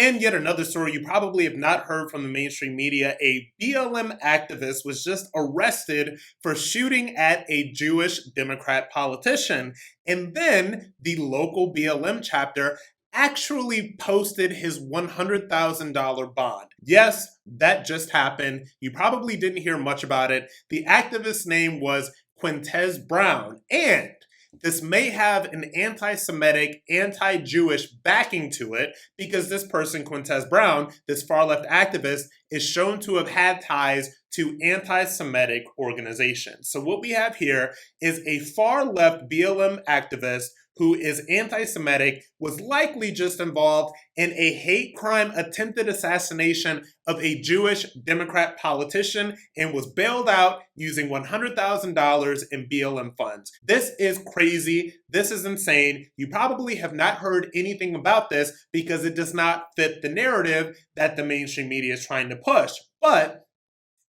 And yet another story you probably have not heard from the mainstream media, a BLM activist was just arrested for shooting at a Jewish Democrat politician. And then the local BLM chapter actually posted his $100,000 bond. Yes, that just happened. You probably didn't hear much about it. The activist's name was Quintez Brown, and this may have an anti-Semitic, anti-Jewish backing to it because this person, Quintez Brown, this far-left activist, is shown to have had ties to anti-Semitic organizations. So what we have here is a far-left BLM activist who is anti-Semitic, was likely just involved in a hate crime attempted assassination of a Jewish Democrat politician and was bailed out using $100,000 in BLM funds. This is crazy. This is insane. You probably have not heard anything about this because it does not fit the narrative that the mainstream media is trying to push. But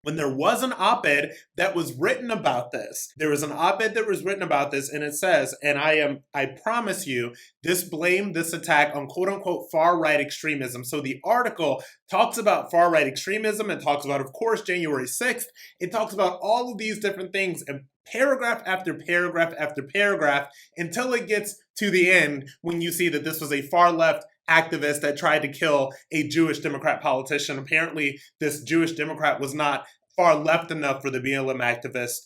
when there was an op-ed that was written about this, there was an op-ed that was written about this, and it says, and I promise you, this blamed this attack on quote-unquote far-right extremism. So the article talks about far-right extremism. It talks about, of course, January 6th. It talks about all of these different things, and paragraph after paragraph after paragraph, until it gets to the end when you see that this was a far-left activist that tried to kill a Jewish Democrat politician. Apparently, this Jewish Democrat was not far left enough for the BLM activist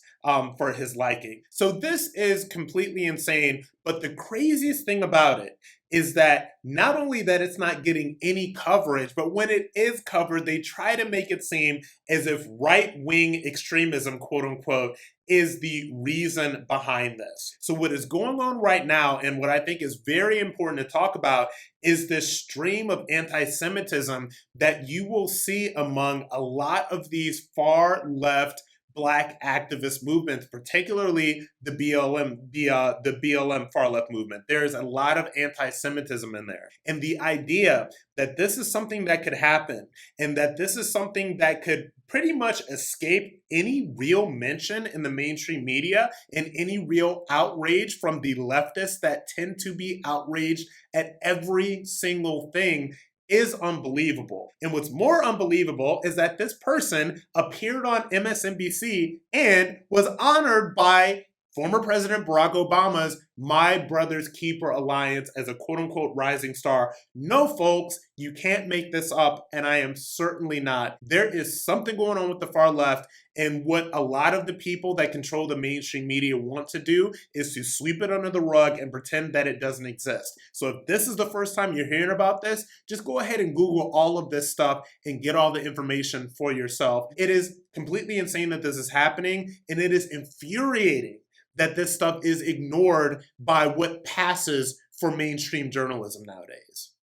for his liking. So this is completely insane, but the craziest thing about it is that not only that it's not getting any coverage, but when it is covered, they try to make it seem as if right-wing extremism, quote unquote, is the reason behind this. So what is going on right now, and what I think is very important to talk about, is this stream of anti-Semitism that you will see among a lot of these far left Black activist movements, particularly the BLM far left movement. There's a lot of anti-Semitism in there. And the idea that this is something that could happen and that this is something that could pretty much escape any real mention in the mainstream media and any real outrage from the leftists that tend to be outraged at every single thing is unbelievable. And what's more unbelievable is that this person appeared on MSNBC and was honored by former President Barack Obama's My Brother's Keeper Alliance as a quote-unquote rising star. No, folks, you can't make this up, and I am certainly not. There is something going on with the far left, and what a lot of the people that control the mainstream media want to do is to sweep it under the rug and pretend that it doesn't exist. So if this is the first time you're hearing about this, just go ahead and Google all of this stuff and get all the information for yourself. It is completely insane that this is happening, and it is infuriating that this stuff is ignored by what passes for mainstream journalism nowadays.